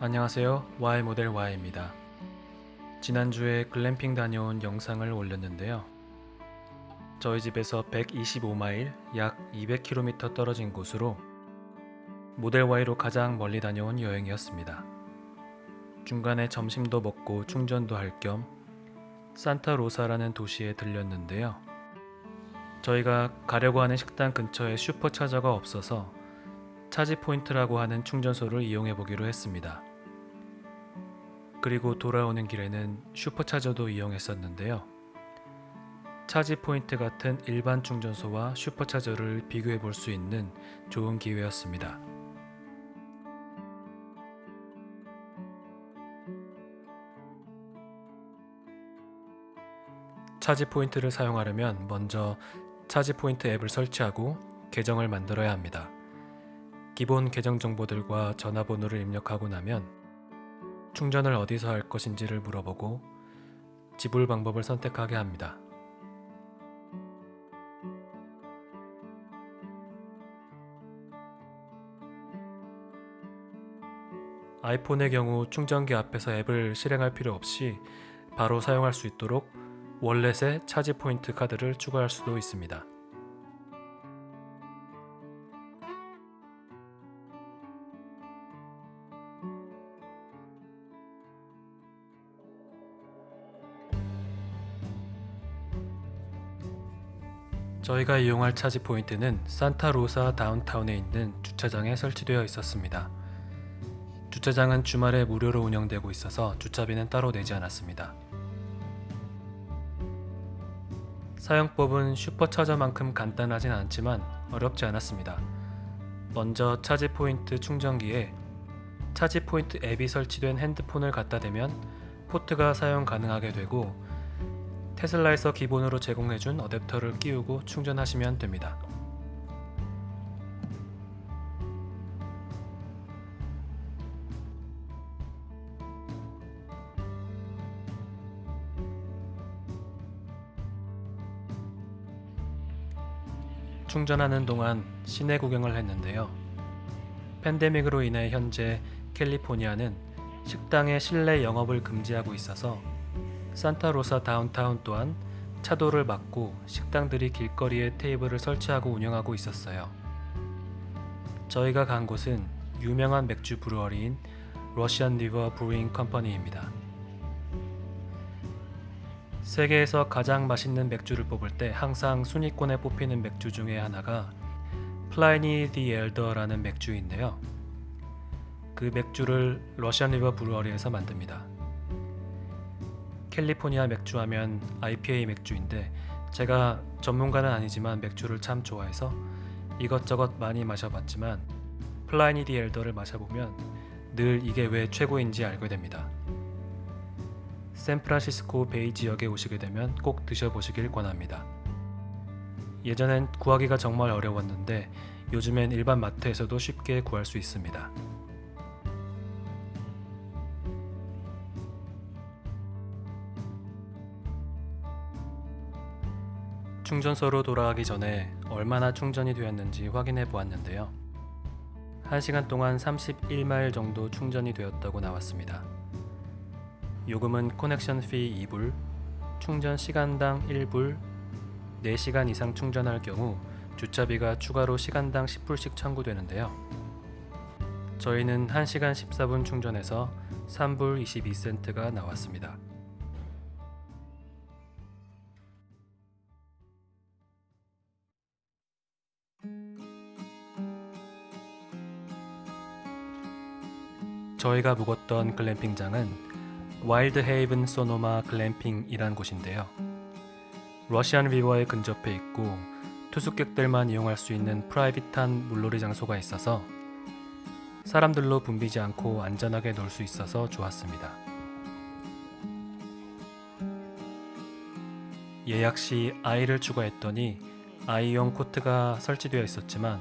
안녕하세요. Y모델 Y입니다. 지난주에 글램핑 다녀온 영상을 올렸는데요. 저희 집에서 125마일, 약 200km 떨어진 곳으로 모델 Y로 가장 멀리 다녀온 여행이었습니다. 중간에 점심도 먹고 충전도 할 겸 산타로사라는 도시에 들렸는데요. 저희가 가려고 하는 식당 근처에 슈퍼차저가 없어서 차지포인트라고 하는 충전소를 이용해 보기로 했습니다. 그리고 돌아오는 길에는 슈퍼차저도 이용했었는데요. 차지포인트 같은 일반 충전소와 슈퍼차저를 비교해 볼 수 있는 좋은 기회였습니다. 차지포인트를 사용하려면 먼저 차지포인트 앱을 설치하고 계정을 만들어야 합니다. 기본 계정 정보들과 전화번호를 입력하고 나면 충전을 어디서 할 것인지를 물어보고 지불 방법을 선택하게 합니다. 아이폰의 경우 충전기 앞에서 앱을 실행할 필요 없이 바로 사용할 수 있도록 월렛에 차지포인트 카드를 추가할 수도 있습니다. 저희가 이용할 차지 포인트는 산타로사 다운타운에 있는 주차장에 설치되어 있었습니다. 주차장은 주말에 무료로 운영되고 있어서 주차비는 따로 내지 않았습니다. 사용법은 슈퍼차저만큼 간단하진 않지만 어렵지 않았습니다. 먼저 차지 포인트 충전기에 차지 포인트 앱이 설치된 핸드폰을 갖다 대면 포트가 사용 가능하게 되고 테슬라에서 기본으로 제공해준 어댑터를 끼우고 충전하시면 됩니다. 충전하는 동안 시내 구경을 했는데요. 팬데믹으로 인해 현재 캘리포니아는 식당의 실내 영업을 금지하고 있어서 산타로사 다운타운 또한 차도를 막고 식당들이 길거리에 테이블을 설치하고 운영하고 있었어요. 저희가 간 곳은 유명한 맥주 브루어리인 러시안 리버 브루잉 컴퍼니입니다. 세계에서 가장 맛있는 맥주를 뽑을 때 항상 순위권에 뽑히는 맥주 중에 하나가 플라이니 디 엘더라는 맥주인데요. 그 맥주를 러시안 리버 브루어리에서 만듭니다. 캘리포니아 맥주 하면 IPA 맥주인데 제가 전문가는 아니지만 맥주를 참 좋아해서 이것저것 많이 마셔봤지만 플라이니 디 엘더를 마셔보면 늘 이게 왜 최고인지 알게 됩니다. 샌프란시스코 베이 지역에 오시게 되면 꼭 드셔보시길 권합니다. 예전엔 구하기가 정말 어려웠는데 요즘엔 일반 마트에서도 쉽게 구할 수 있습니다. 충전소로 돌아가기 전에 얼마나 충전이 되었는지 확인해 보았는데요. 1시간 동안 31마일 정도 충전이 되었다고 나왔습니다. 요금은 커넥션 피 2불, 충전 시간당 1불, 4시간 이상 충전할 경우 주차비가 추가로 시간당 10불씩 청구되는데요. 저희는 1시간 14분 충전해서 3불 22센트가 나왔습니다. 저희가 묵었던 글램핑장은 와일드 헤이븐 소노마 글램핑이란 곳인데요. 러시안 리버에 근접해 있고 투숙객들만 이용할 수 있는 프라이빗한 물놀이 장소가 있어서 사람들로 붐비지 않고 안전하게 놀 수 있어서 좋았습니다. 예약 시 아이를 추가했더니 아이용 코트가 설치되어 있었지만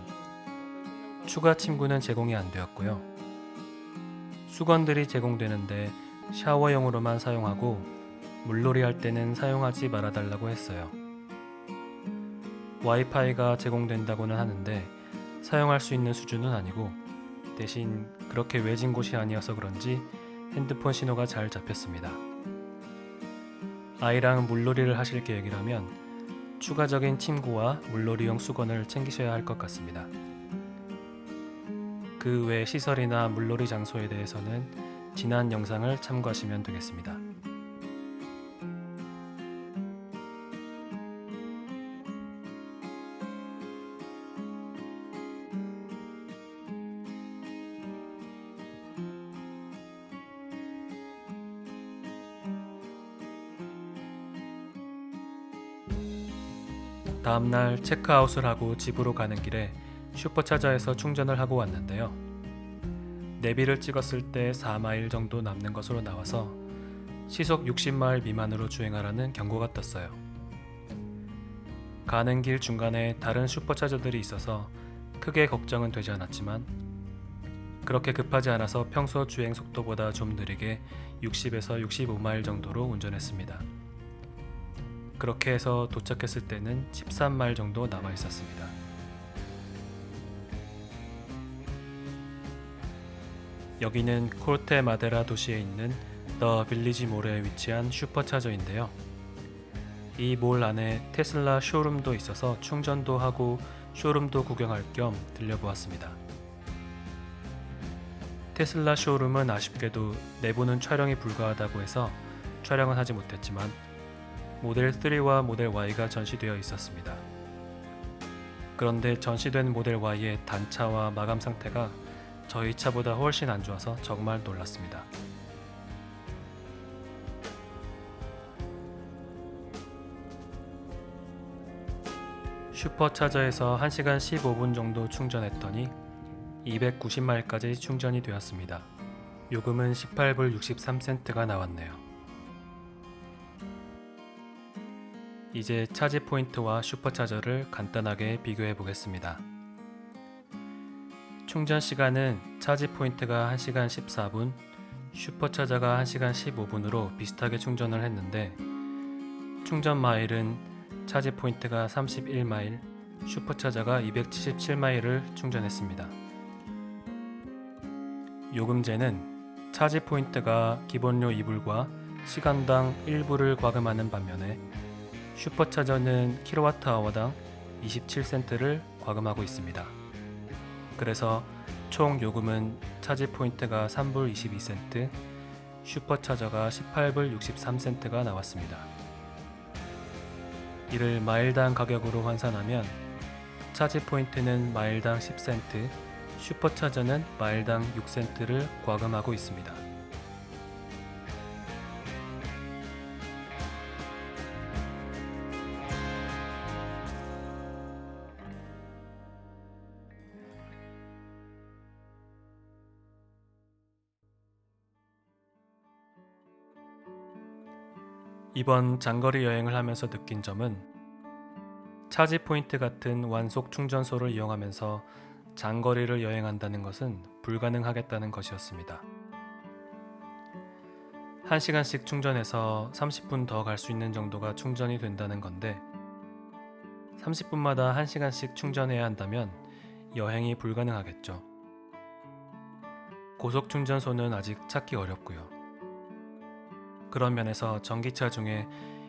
추가 침구는 제공이 안 되었고요. 수건들이 제공되는데 샤워용으로만 사용하고 물놀이 할 때는 사용하지 말아달라고 했어요. 와이파이가 제공된다고는 하는데 사용할 수 있는 수준은 아니고 대신 그렇게 외진 곳이 아니어서 그런지 핸드폰 신호가 잘 잡혔습니다. 아이랑 물놀이를 하실 계획이라면 추가적인 침구와 물놀이용 수건을 챙기셔야 할 것 같습니다. 그 외 시설이나 물놀이 장소에 대해서는 지난 영상을 참고하시면 되겠습니다. 다음날 체크아웃을 하고 집으로 가는 길에 슈퍼차저에서 충전을 하고 왔는데요. 내비를 찍었을 때 4마일 정도 남는 것으로 나와서 시속 60마일 미만으로 주행하라는 경고가 떴어요. 가는 길 중간에 다른 슈퍼차저들이 있어서 크게 걱정은 되지 않았지만 그렇게 급하지 않아서 평소 주행 속도보다 좀 느리게 60에서 65마일 정도로 운전했습니다. 그렇게 해서 도착했을 때는 13마일 정도 남아 있었습니다. 여기는 콜테 마데라 도시에 있는 더 빌리지 몰에 위치한 슈퍼차저인데요. 이 몰 안에 테슬라 쇼룸도 있어서 충전도 하고 쇼룸도 구경할 겸 들려보았습니다. 테슬라 쇼룸은 아쉽게도 내부는 촬영이 불가하다고 해서 촬영은 하지 못했지만 모델 3와 모델 Y가 전시되어 있었습니다. 그런데 전시된 모델 Y의 단차와 마감 상태가 저희 차보다 훨씬 안 좋아서 정말 놀랐습니다. 슈퍼차저에서 1시간 15분 정도 충전했더니 290마일까지 충전이 되었습니다. 요금은 18불 63센트가 나왔네요. 이제 차지 포인트와 슈퍼차저를 간단하게 비교해 보겠습니다. 충전 시간은 차지 포인트가 1시간 14분, 슈퍼차저가 1시간 15분으로 비슷하게 충전을 했는데 충전 마일은 차지 포인트가 31마일, 슈퍼차저가 277마일을 충전했습니다. 요금제는 차지 포인트가 기본료 2불과 시간당 1불을 과금하는 반면에 슈퍼차저는 킬로와트아워당 27센트를 과금하고 있습니다. 그래서 총 요금은 차지 포인트가 3불 22센트, 슈퍼차저가 18불 63센트가 나왔습니다. 이를 마일당 가격으로 환산하면 차지 포인트는 마일당 10센트, 슈퍼차저는 마일당 6센트를 과금하고 있습니다. 이번 장거리 여행을 하면서 느낀 점은 차지 포인트 같은 완속 충전소를 이용하면서 장거리를 여행한다는 것은 불가능하겠다는 것이었습니다. 1시간씩 충전해서 30분 더 갈 수 있는 정도가 충전이 된다는 건데 30분마다 1시간씩 충전해야 한다면 여행이 불가능하겠죠. 고속 충전소는 아직 찾기 어렵고요. 그런 면에서 전기차 중에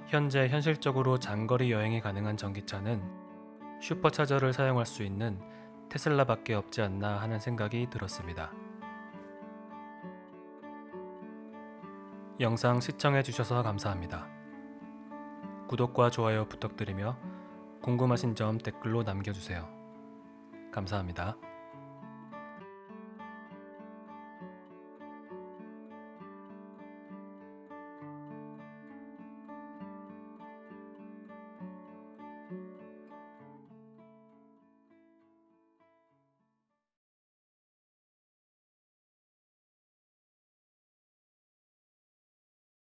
현재 현실적으로 장거리 여행이 가능한 전기차는 슈퍼차저를 사용할 수 있는 테슬라밖에 없지 않나 하는 생각이 들었습니다. 영상 시청해주셔서 감사합니다. 구독과 좋아요 부탁드리며 궁금하신 점 댓글로 남겨주세요. 감사합니다.